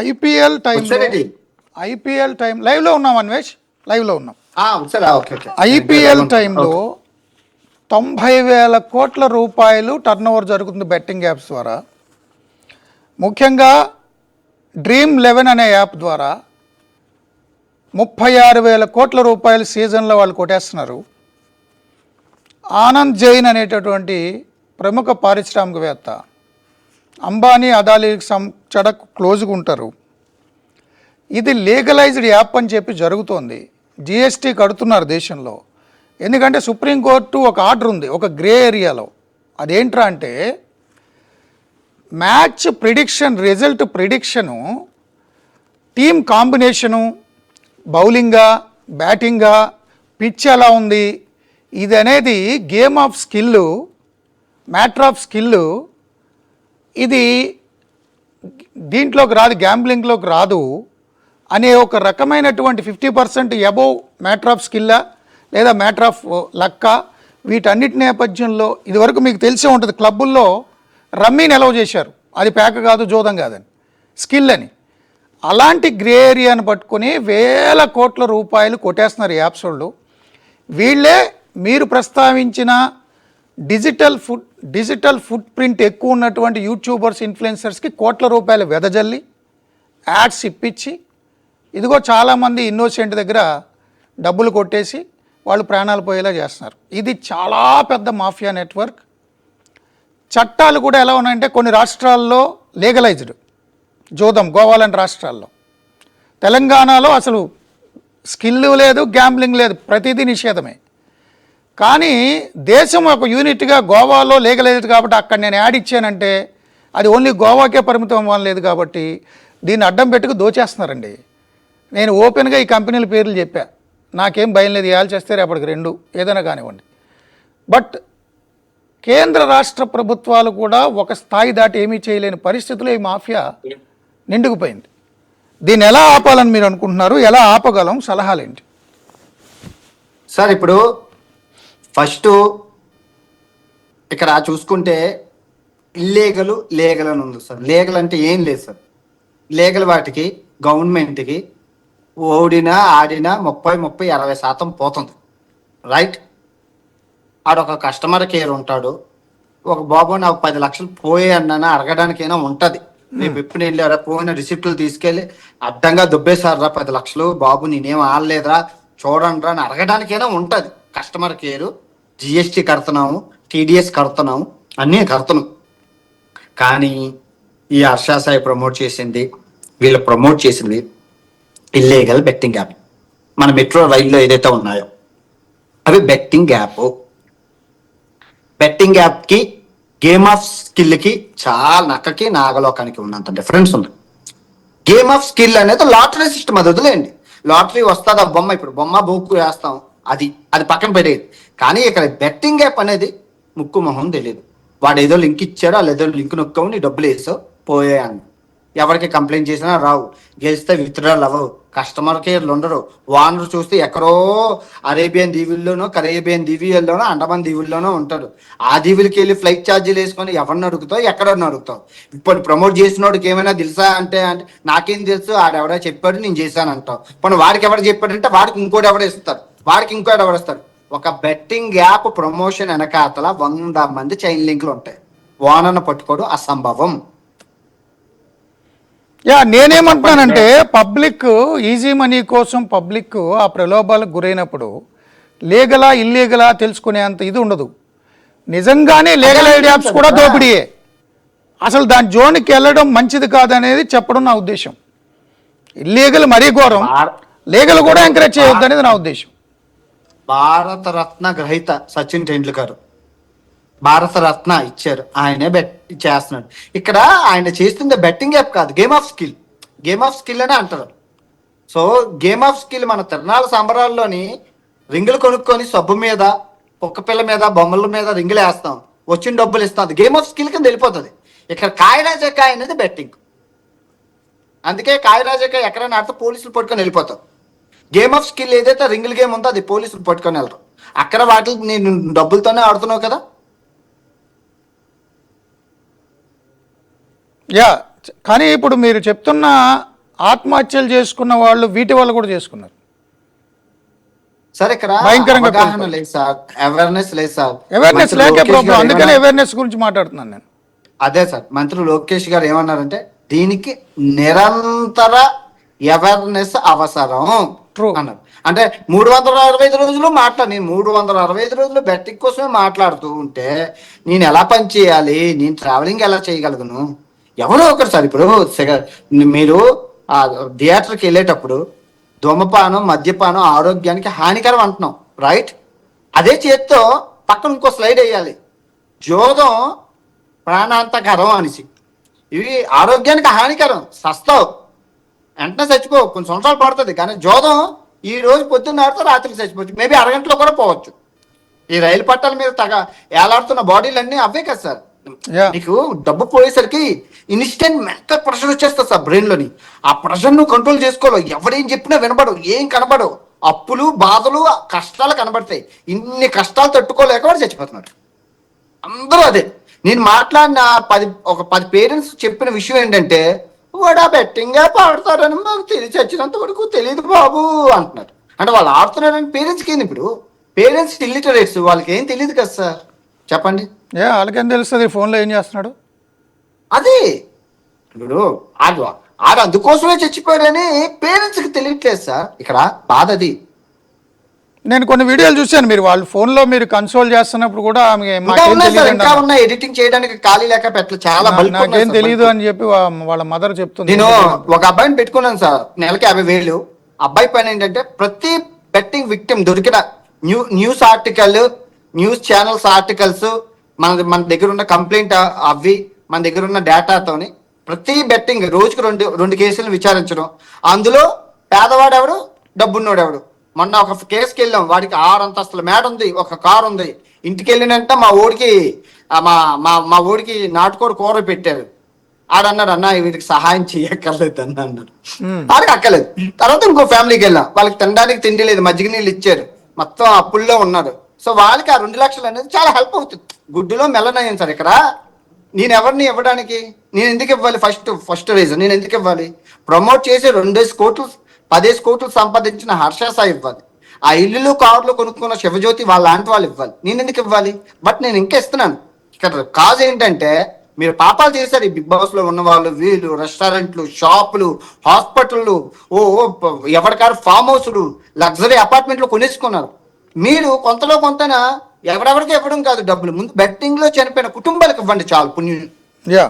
IPL time live లో ఉన్నాం Anvesh, live లో ఉన్నాం. ఐపీఎల్ టైంలో 90,000 కోట్ల రూపాయలు టర్న్ ఓవర్ జరుగుతుంది బెట్టింగ్ యాప్స్ ద్వారా. ముఖ్యంగా Dream11 అనే యాప్ ద్వారా 36,000 కోట్ల రూపాయలు సీజన్లో వాళ్ళు కొట్టేస్తున్నారు. ఆనంద్ జైన్ అనేటటువంటి ప్రముఖ పారిశ్రామికవేత్త, అంబానీ అదానీకి చడకు క్లోజ్గా ఉంటారు. ఇది లీగలైజ్డ్ యాప్ అని చెప్పి జరుగుతోంది. జిఎస్టీ కడుతున్నారు దేశంలో. ఎందుకంటే సుప్రీంకోర్టు ఒక ఆర్డర్ ఉంది ఒక గ్రే ఏరియాలో. అదేంట్రా అంటే match prediction, result prediction, team combination, బౌలింగా, బ్యాటింగా, పిచ్ ఎలా ఉంది, ఇది అనేది game of skill, matter of skill. ఇది దీంట్లోకి రాదు, గ్యాంబ్లింగ్లోకి రాదు అనే ఒక రకమైనటువంటి 50% అబోవ్ మ్యాటర్ ఆఫ్ స్కిల్లా లేదా మ్యాటర్ ఆఫ్ లక్కా, వీటన్నిటి నేపథ్యంలో ఇదివరకు మీకు తెలిసే ఉంటుంది, క్లబ్బుల్లో రమ్మీని అలౌ చేశారు. అది పేక కాదు, జోదం కాదని, స్కిల్ అని. అలాంటి గ్రే ఏరియాను పట్టుకొని వేల కోట్ల రూపాయలు కొట్టేస్తున్నారు యాప్స్ వాళ్ళు. వీళ్ళే మీరు ప్రస్తావించిన డిజిటల్ ఫుట్ ప్రింట్ ఎక్కువ ఉన్నటువంటి యూట్యూబర్స్, ఇన్ఫ్లుయెన్సర్స్కి కోట్ల రూపాయలు వెదజల్లి యాడ్స్ ఇప్పించి, ఇదిగో చాలామంది ఇన్నోసెంట్ దగ్గర డబ్బులు కొట్టేసి వాళ్ళు ప్రాణాలు పోయేలా చేస్తున్నారు. ఇది చాలా పెద్ద మాఫియా నెట్వర్క్. చట్టాలు కూడా ఎలా ఉన్నాయంటే కొన్ని రాష్ట్రాల్లో లీగలైజ్డ్ జోదం, గోవా లాంటి రాష్ట్రాల్లో. తెలంగాణలో అసలు స్కిల్ లేదు, గ్యాంబ్లింగ్ లేదు, ప్రతిదీ నిషేధమే. కానీ దేశం ఒక యూనిట్గా గోవాలో లీగలైజ్డ్ కాబట్టి అక్కడ నేను యాడ్ ఇచ్చానంటే అది ఓన్లీ గోవాకే పరిమితం అవ్వలేదు కాబట్టి దీన్ని అడ్డం పెట్టుకు దోచేస్తున్నారండి. నేను ఓపెన్గా ఈ కంపెనీల పేర్లు చెప్పా, నాకేం భయం లేదు, ఏళ్ళు చేస్తే రేపటికి 2 ఏదైనా కానివ్వండి. బట్ కేంద్ర రాష్ట్ర ప్రభుత్వాలు కూడా ఒక స్థాయి దాటి ఏమీ చేయలేని పరిస్థితుల్లో ఈ మాఫియా నిండుకుపోయింది. దీన్ని ఎలా ఆపాలని మీరు అనుకుంటున్నారు? ఎలా ఆపగలం? సలహాలు ఏంటి సార్? ఇప్పుడు ఫస్ట్ ఇక్కడ చూసుకుంటే ఇల్లీగల్, లీగల్ అని ఉంది సార్. లీగల్ అంటే ఏం లేదు సార్. లీగల్ వాటికి గవర్నమెంట్కి ఓడినా ఆడినా 30-40% పోతుంది, రైట్? ఆడొక కస్టమర్ కేర్ ఉంటాడు, ఒక బాబు నాకు 10 లక్షలు పోయే అన్నా అడగడానికైనా ఉంటుంది. రేపు ఎప్పుడు వెళ్ళారా, పోయిన రిసిప్ట్లు తీసుకెళ్ళి అడ్డంగా దుబ్బేశారా 10 లక్షలు, బాబు నేనేం ఆడలేదురా చూడండి అని అడగడానికైనా ఉంటుంది కస్టమర్ కేరు. జిఎస్టీ కడుతున్నాము, టీడీఎస్ కడుతున్నాము, అన్నీ కడుతున్నాం. కానీ ఈ హర్ష సాయి ప్రమోట్ చేసింది, వీళ్ళు ప్రమోట్ చేసింది ఇల్లీగల్ బెట్టింగ్ యాప్. మన మెట్రో రైల్లో ఏదైతే ఉన్నాయో అవి బెట్టింగ్ యాప్. బెట్టింగ్ యాప్కి గేమ్ ఆఫ్ స్కిల్కి చాలా నక్కకి నాగలోకానికి ఉన్నంత డిఫరెన్స్ ఉంది. గేమ్ ఆఫ్ స్కిల్ అనేది లాటరీ సిస్టమ్, అది వదిలేయండి. లాటరీ వస్తుంది, ఆ బొమ్మ ఇప్పుడు బొమ్మ బొక్కు వేస్తాం, అది పక్కన పెట్టేది. కానీ ఇక్కడ బెట్టింగ్ యాప్ అనేది ముక్కు మొహం తెలియదు. వాడు ఏదో లింక్ ఇచ్చాడు, వాళ్ళు ఏదో లింక్ నొక్కని డబ్బులు వేసావు పోయాను. ఎవరికి కంప్లైంట్ చేసినా రావు, గెలిస్తే విత్డ్రాల్ అవ్వవు, కస్టమర్ కేర్లు ఉండరు. ఓనర్ చూస్తే ఎక్కడో అరేబియన్ దీవుల్లోనో, కరేబియన్ దీవుల్లోనో, అండమాన్ దీవుల్లోనో ఉంటాడు. ఆ దీవులకి వెళ్ళి ఫ్లైట్ ఛార్జీలు వేసుకొని ఎవరిని అడుగుతావు, ఎక్కడన్నా అడుగుతావు. ఇప్పుడు ప్రమోట్ చేసినోడికి ఏమైనా తెలుసా అంటే నాకేం తెలుసు, ఆడెవడో చెప్పాడు నేను చేశాను అంటావు. ఇప్పుడు వాడికి ఎవరు చెప్పాడంటే వాడికి ఇంకోటి ఎవడో ఇస్తారు, వాడికి ఇంకోటి ఎవడేస్తాడు. ఒక బెట్టింగ్ యాప్ ప్రమోషన్ వెనకాతల 100 మంది చైన్ లింకులు ఉంటాయి. ఓనర్ను పట్టుకోవడం అసంభవం. నేనేమంటున్నానంటే పబ్లిక్ ఈజీ మనీ కోసం పబ్లిక్ ఆ ప్రలోభాలకు గురైనప్పుడు లీగలా ఇల్లీగలా తెలుసుకునేంత ఇది ఉండదు. నిజంగానే లీగలైజ్డ్ యాప్స్ కూడా దోపిడీయే. అసలు దాని జోన్కి వెళ్ళడం మంచిది కాదనేది చెప్పడం నా ఉద్దేశం. ఇల్లీగల్ మరీ ఘోరం, లీగల్ కూడా ఎంకరేజ్ చేయొద్దు అనేది నా ఉద్దేశం. భారత రత్న గ్రహీత సచిన్ టెండూల్కర్ భారత రత్న ఇచ్చారు, ఆయనే చేస్తున్నాడు. ఇక్కడ ఆయన చేస్తుంది బెట్టింగ్ యాప్ కాదు, game of skill. Game of skill అనే అంటారు. సో గేమ్ ఆఫ్ స్కిల్ మన తిరణాల సంబరాల్లోని రింగులు కొనుక్కొని సబ్బు మీద, కుక్కపిల్ల మీద, బొమ్మల మీద రింగులు వేస్తాం, వచ్చిన డబ్బులు ఇస్తాం. అది గేమ్ ఆఫ్ స్కిల్ కింద వెళ్ళిపోతుంది. ఇక్కడ కాయరాజకాయ అనేది బెట్టింగ్. అందుకే కాయరాజకాయ ఎక్కడైనా ఆడితే పోలీసులు పట్టుకొని వెళ్ళిపోతారు. గేమ్ ఆఫ్ స్కిల్ ఏదైతే రింగుల్ గేమ్ ఉందో అది పోలీసులు పట్టుకొని వెళ్తారు. అక్కడ వాటికి నేను డబ్బులతోనే ఆడుతున్నావు కదా. కానీ ఇప్పుడు మీరు చెప్తున్న ఆత్మహత్యలు చేసుకున్న వాళ్ళు వీటి వల్ల కూడా చేసుకున్నారు. సార్ ఇక్కడ భయంకరంగా అవగాహన లేదు సార్, అవేర్నెస్ లేదు సార్. అవేర్నెస్ మంత్రి లేక లోకేష్ ప్రాబ్లం, గారు అందుకనే ఏమన్నారు? అవేర్నెస్ గురించి మాట్లాడుతున్నాను నేను. అదే సార్, మంత్రి లోకేష్ గారు ఏమన్నారంటే దీనికి నిరంతర అవేర్నెస్ అవసరం True. అన్నారు. అంటే 365 రోజులు నేను 365 రోజులు బెట్టింగ్ కోసమే మాట్లాడుతూ ఉంటే నేను ఎలా పని చేయాలి, నేను ట్రావెలింగ్ ఎలా చేయగలను? ఎవరో ఒకరు సార్, ఇప్పుడు మీరు ఆ థియేటర్కి వెళ్ళేటప్పుడు ధూమపానం మద్యపానం ఆరోగ్యానికి హానికరం అంటున్నాం, రైట్? అదే చేత్తో పక్కన ఇంకో స్లైడ్ వేయాలి, జోదం ప్రాణాంతకరం అనేసి. ఇవి ఆరోగ్యానికి హానికరం, సస్తావు వెంటనే చచ్చిపో, కొన్ని సంవత్సరాలు పడుతుంది. కానీ జోదం ఈ రోజు పొద్దున్న ఆడితే రాత్రికి చచ్చిపోవచ్చు, మేబీ అరగంటలో కూడా పోవచ్చు. ఈ రైలు పట్టాల మీద ఏలాడుతున్న బాడీలు అన్నీ అవే కదా సార్. Yeah. నీకు డబ్బు పోయేసరికి ఇన్స్టెంట్ మెంటల్ ప్రెషర్ వచ్చేస్తుంది సార్ బ్రెయిన్లోని. ఆ ప్రెషర్ నువ్వు కంట్రోల్ చేసుకోవాలి. ఎవరేం చెప్పినా వినబడవు, ఏం కనబడవు, అప్పులు బాధలు కష్టాలు కనబడతాయి. ఇన్ని కష్టాలు తట్టుకోలేక వాడు చచ్చిపోతున్నాడు. అందరూ అదే. నేను మాట్లాడిన ఒక 10 పేరెంట్స్ చెప్పిన విషయం ఏంటంటే వాడు ఆ బెట్టింగ్గా పాడతారని మాకు తెలిసి చచ్చినంత వరకు తెలియదు బాబు అంటున్నారు. అంటే వాళ్ళు ఆడుతున్నారని పేరెంట్స్కి ఏంది? ఇప్పుడు పేరెంట్స్ ఇల్లిటరేట్స్, వాళ్ళకి ఏం తెలియదు కదా సార్, చెప్పండి. వాళ్ళకేం తెలుస్తుంది ఫోన్లో ఏం చేస్తున్నాడు? అదే ఇప్పుడు ఆడు అందుకోసమే చచ్చిపోయాడని పేరెంట్స్కి తెలియట్లేదు సార్. ఇక్కడ బాధ అది. నేను కొన్ని వీడియోలు చూశాను, మీరు వాళ్ళు ఫోన్లో మీరు కన్సోల్ చేస్తున్నప్పుడు కూడా ఇంకా ఉన్నాయి సార్, ఇంకా ఉన్నాయి. ఎడిటింగ్ చేయడానికి ఖాళీ లేక పెట్టలు చాలా బల్క్ ఉన్నాయి నాకేం సార్, తెలియదు అని చెప్పి వాళ్ళ మదర్ చెప్తుంది. నేను ఒక అబ్బాయిని పెట్టుకున్నాను సార్, నెలకి 50,000. అబ్బాయి పైన ఏంటంటే ప్రతి బెట్టింగ్ విక్టిమ్ దొరికిన news article, news channels articles, మన దగ్గర ఉన్న కంప్లైంట్ అవి, మన దగ్గర ఉన్న డేటాతోని ప్రతి బెట్టింగ్ రోజుకి రెండు కేసులు విచారించడం. అందులో పేదవాడు ఎవడు, డబ్బున్నోడు ఎవడు. మొన్న ఒక కేసుకి వెళ్ళాం, వాడికి 6 అంతస్తుల మేడ ఉంది, ఒక కారు ఉంది. ఇంటికి వెళ్ళినంటే మా ఊడికి నాటుకోడి కూర పెట్టారు. ఆడన్నాడు, అన్న వీడికి సహాయం చేయక్కర్లేదు అన్నాడు. ఆడికి అక్కలేదు. తర్వాత ఇంకో ఫ్యామిలీకి వెళ్ళాం, వాళ్ళకి తినడానికి తిండి లేదు, మజ్జిగ నీళ్ళు ఇచ్చారు, మొత్తం అప్పుల్లో ఉన్నారు. సో వాళ్ళకి ఆ 2 లక్షలు అనేది చాలా హెల్ప్ అవుతుంది. గుడ్డులో మెల్లనయ్యాను సార్. ఇక్కడ నేను ఎవరిని ఇవ్వడానికి, నేను ఎందుకు ఇవ్వాలి? ఫస్ట్ రీజన్, నేను ఎందుకు ఇవ్వాలి? ప్రమోట్ చేసి 2 కోట్లు 10 కోట్లు సంపాదించిన హర్షసాయి ఇవ్వాలి. ఆ ఇల్లులు కార్లు కొనుక్కున్న శివజ్యోతి వాళ్ళ లాంటి వాళ్ళు ఇవ్వాలి. నేను ఎందుకు ఇవ్వాలి? బట్ నేను ఇంకా ఇస్తున్నాను. ఇక్కడ కాజ్ ఏంటంటే మీరు పాపాలు చేశారు. ఈ బిగ్ బాస్ లో ఉన్న వాళ్ళు, వీళ్ళు రెస్టారెంట్లు, షాపులు, హాస్పిటళ్ళు, ఎవరికారు ఫామ్ హౌస్లు, లగ్జరీ అపార్ట్మెంట్లు కొనేసుకున్నారు. మీరు కొంతలో కొంతనా ఎవరెవరికి ఇవ్వడం కాదు డబ్బులు, ముందు బెట్టింగ్ లో చనిపోయిన కుటుంబాలకు ఇవ్వండి చాలు, పుణ్యం.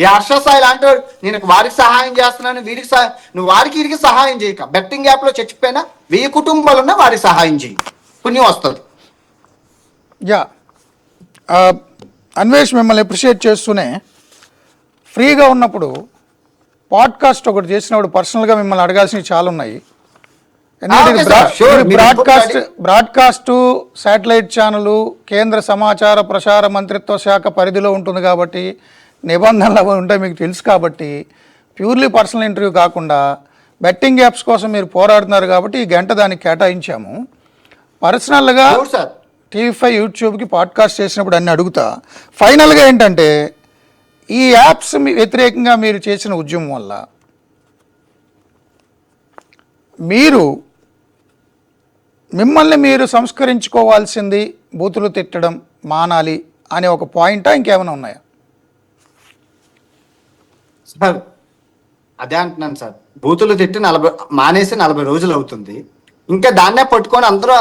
ఈ హర్షసాయి లాంటి నేను వారికి సహాయం చేస్తున్నాను, నువ్వు వారికి వీరికి సహాయం చేయక, బెట్టింగ్ యాప్ లో చచ్చిపోయినా 1000 కుటుంబాలున్నా వారికి సహాయం చేయి, పుణ్యం వస్తుంది. అన్వేష్ మిమ్మల్ని అప్రిషియేట్ చేస్తూనే, ఫ్రీగా ఉన్నప్పుడు పాడ్కాస్ట్ ఒకటి చేసినప్పుడు పర్సనల్గా మిమ్మల్ని అడగాల్సినవి చాలా ఉన్నాయి. బ్రాడ్కాస్ట్ శాటిలైట్ ఛానల్ కేంద్ర సమాచార ప్రసార మంత్రిత్వ శాఖ పరిధిలో ఉంటుంది కాబట్టి నిబంధనలు అవి ఉంటాయి మీకు తెలుసు. కాబట్టి ప్యూర్లీ పర్సనల్ ఇంటర్వ్యూ కాకుండా బెట్టింగ్ యాప్స్ కోసం మీరు పోరాడుతున్నారు కాబట్టి ఈ గంట దానికి కేటాయించాము. పర్సనల్గా TV5 యూట్యూబ్కి పాడ్కాస్ట్ చేసినప్పుడు అన్ని అడుగుతా. ఫైనల్గా ఏంటంటే ఈ యాప్స్ వ్యతిరేకంగా మీరు చేసిన ఉద్యమం వల్ల మిమ్మల్ని మీరు సంస్కరించుకోవాల్సింది బూతులు తిట్టడం మానాలి అనే ఒక పాయింటా, ఇంకేమైనా ఉన్నాయా? సార్ అదే అంటున్నాను సార్, బూతులు తిట్టి మానేసి 40 రోజులు అవుతుంది, ఇంకా దాన్నే పట్టుకొని అందరూ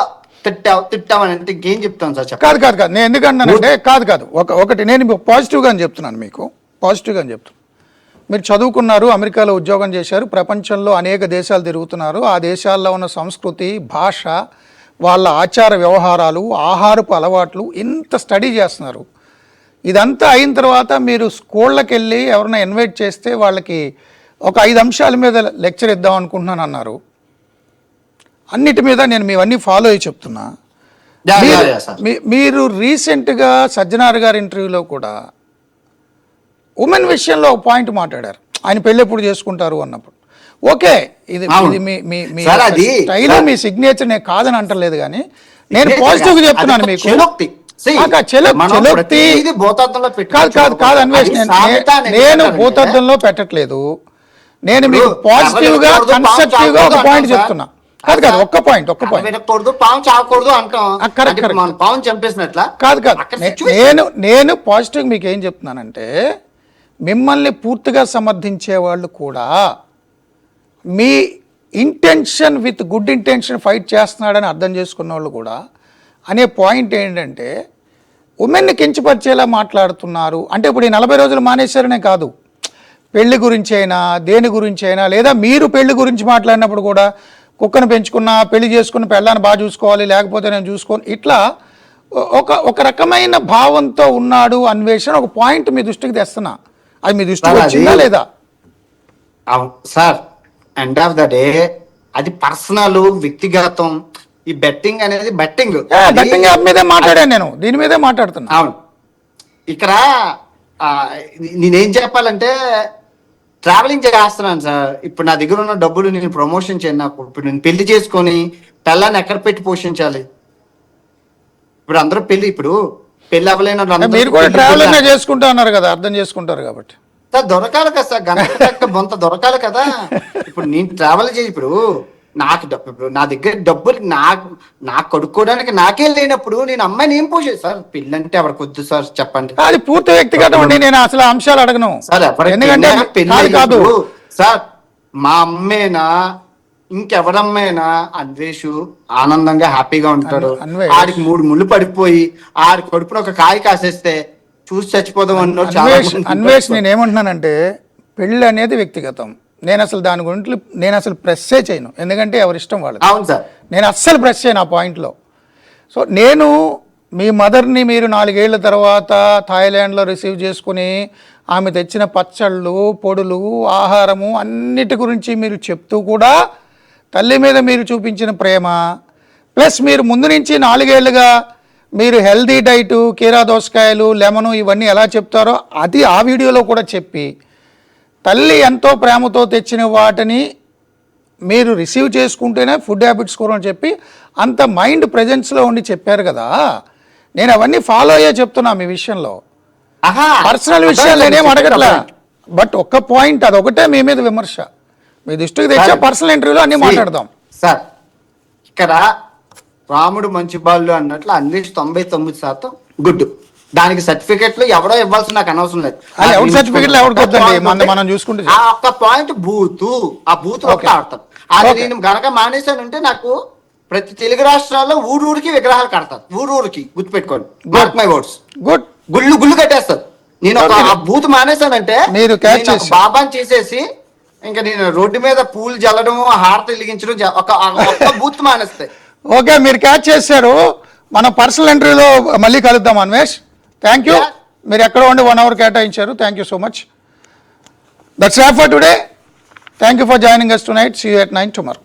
తిట్టామని అంటే ఇంకేం చెప్తాను సార్? కాదు నేను ఎందుకంటానంటే కాదు ఒకటి నేను పాజిటివ్గా అని చెప్తున్నాను, మీకు పాజిటివ్గా అని చెప్తున్నాను. మీరు చదువుకున్నారు, అమెరికాలో ఉద్యోగం చేశారు, ప్రపంచంలో అనేక దేశాలు తిరుగుతున్నారు, ఆ దేశాల్లో ఉన్న సంస్కృతి, భాష, వాళ్ళ ఆచార వ్యవహారాలు, ఆహారపు అలవాట్లు ఇంత స్టడీ చేస్తున్నారు. ఇదంతా అయిన తర్వాత మీరు స్కూళ్ళకి వెళ్ళి ఎవరైనా ఇన్వైట్ చేస్తే వాళ్ళకి ఒక 5 అంశాల మీద లెక్చర్ ఇద్దాం అనుకుంటున్నాను అన్నారు. అన్నిటి మీద నేను మీవన్నీ ఫాలో అయ్యి చెప్తున్నా. మీరు రీసెంట్గా సజ్జనార్ గారి ఇంటర్వ్యూలో కూడా ఉమెన్ విషయంలో ఒక పాయింట్ మాట్లాడారు, ఆయన పెళ్ళి ఎప్పుడు చేసుకుంటారు అన్నప్పుడు. ఓకే, ఇది మీ స్టైల్, మీ సిగ్నేచర్ నేను కాదని అంటలేదు, కానీ నేను పాజిటివ్గా చెప్తున్నాను మీకు. See, మనం చెలోక్తి ప్రతిదీ భూతద్దంలో కాదు అన్వేష్, నేను భూతద్దంలో పెట్టట్లేదు. నేను మీకు పాజిటివ్ గా కన్స్ట్రక్టివ్ గా ఒక పాయింట్ చెప్తున్నా. కాదు ఒక్క పాయింట్ వినకూడదు, పాము చావకూడదు అంటాం. మన పాము చంపేసినట్లా కాదు నేను పాజిటివ్ మీకు ఏం చెప్తున్నానంటే, మిమ్మల్ని పూర్తిగా సమర్థించే వాళ్ళు కూడా మీ intention with good intention fight చేస్తున్నాడని అర్థం చేసుకున్న వాళ్ళు కూడా అనే పాయింట్ ఏంటంటే, ఉమెన్ని కించపరిచేలా మాట్లాడుతున్నారు అంటే, ఇప్పుడు ఈ 40 రోజులు మానేశారనే కాదు, పెళ్లి గురించి అయినా దేని గురించి అయినా, లేదా మీరు పెళ్లి గురించి మాట్లాడినప్పుడు కూడా కుక్కను పెంచుకున్నా, పెళ్లి చేసుకున్న పెళ్ళాన్ని బాగా చూసుకోవాలి, లేకపోతే నేను చూసుకోను, ఇట్లా ఒక రకమైన భావంతో ఉన్నాడు అన్వేషణ. ఒక పాయింట్ మీ దృష్టికి తెస్తున్నా, అది మీ దృష్టికి వచ్చిందా లేదా? Sir, end of the day అది పర్సనల్, వ్యక్తిగతం. ఈ బెట్టింగ్ అనేది బెట్టింగ్ మీదే మాట్లాడాను, నేను దీని మీదే మాట్లాడుతున్నా. అవును, ఇక్కడ నేనేం చెప్పాలంటే, ట్రావెలింగ్ చేస్తున్నాను సార్. ఇప్పుడు నా దగ్గర ఉన్న డబ్బులు నేను ప్రమోషన్ చేయను. నాకు ఇప్పుడు నేను పెళ్లి చేసుకొని పిల్లాన్ని ఎక్కడ పెట్టి పోషించాలి? ఇప్పుడు అందరూ పెళ్లి అవ్వలేని మీరు కూడా ట్రావెలింగ్ చేసుకుంటా అన్నారు కదా, అర్థం చేసుకుంటారు కాబట్టి. సార్ దొరకాలి కదా సార్, గంట బొంత దొరకాలి కదా. ఇప్పుడు నేను ట్రావెల్ చేసి ఇప్పుడు నాకు నా దగ్గర డబ్బులు నాకు కొడుకోవడానికి నాకే లేనప్పుడు నేను అమ్మాయిని ఏం పోసే సార్? పిల్ల అంటే ఎవరికి వద్దు సార్, చెప్పండి. అది పూర్తి వ్యక్తిగతం అండి, నేను అసలు అంశాలు అడగను సార్. ఎందుకంటే కాదు సార్, మా అమ్మేనా ఇంకెవరమ్మైనా అన్వేషు ఆనందంగా హ్యాపీగా ఉంటాడు. ఆడికి 3 ముళ్ళు పడిపోయి ఆడి కడుపున ఒక కాయ కాసేస్తే చూసి చచ్చిపోదాం అన్నాడు. అన్వేష్, నేను ఏమంటున్నానంటే, పెళ్ళి అనేది వ్యక్తిగతం. నేను అసలు దాని గురించి ప్రెస్సే చేయను, ఎందుకంటే ఎవరిష్టం వాళ్ళది. అవును సార్, నేను అస్సలు ప్రెస్ చేయను ఆ పాయింట్లో. సో నేను మీ మదర్ని మీరు 4 ఏళ్ల తర్వాత థాయిలాండ్లో రిసీవ్ చేసుకుని ఆమె తెచ్చిన పచ్చళ్ళు, పొడులు, ఆహారము అన్నిటి గురించి మీరు చెప్తూ కూడా తల్లి మీద మీరు చూపించిన ప్రేమ, ప్లస్ మీరు ముందు నుంచి 4 ఏళ్లుగా మీరు హెల్దీ డైటు, కీరా దోసకాయలు, లెమను ఇవన్నీ ఎలా చెప్తారో అది ఆ వీడియోలో కూడా చెప్పి, తల్లి ఎంతో ప్రేమతో తెచ్చిన వాటిని మీరు రిసీవ్ చేసుకుంటేనే ఫుడ్ హ్యాబిట్స్ కూడా అని చెప్పి అంత మైండ్ ప్రెజెన్స్లో ఉండి చెప్పారు కదా. నేను అవన్నీ ఫాలో అయ్యే చెప్తున్నా మీ విషయంలో. పర్సనల్ విషయాలు నేనేం అడగట్లా, బట్ ఒక్క పాయింట్, అదొకటే మీ మీద విమర్శ. మీ దృష్టికి తెచ్చా, పర్సనల్ ఇంటర్వ్యూలో అన్ని మాట్లాడదాం సార్. ఇక్కడ రాముడు మంచి బాళ్ళు అన్నట్లు అన్వేష్ 99% గుడ్. దానికి సర్టిఫికెట్లు ఎవడో ఇవ్వాల్సిన నాకు అనవసరం లేదు. మనం చూసుకుంటే ఆ ఒక్క పాయింట్ ఆ బూత్ ఆడతారు. అది నేను గనక మానేశానంటే నాకు ప్రతి తెలుగు రాష్ట్రాల్లో ఊరూరికి విగ్రహాలు కడతారు. ఊరూరికి గుర్తుపెట్టుకోండి, మార్క్ మై వర్డ్స్. గుళ్ళు కట్టేస్తారు. నేను ఆ బూత్ మానేశానంటే మీరు బాబాని చేసేసి ఇంకా నేను రోడ్డు మీద పూలు జల్లడం, హారతి వెలిగించడం, ఒక బూత్ మానేస్తాయి. ఓకే, మీరు క్యాచ్ చేశారు. మనం పర్సనల్ ఇంటర్వ్యూలో మళ్ళీ కలుద్దాం అన్వేష్. Thank you. మీరు ఎక్కడ ఉండి 1 hour కేటాయించారు. Thank you so much. That's all for today. Thank you for joining us tonight. See you at 9 tomorrow.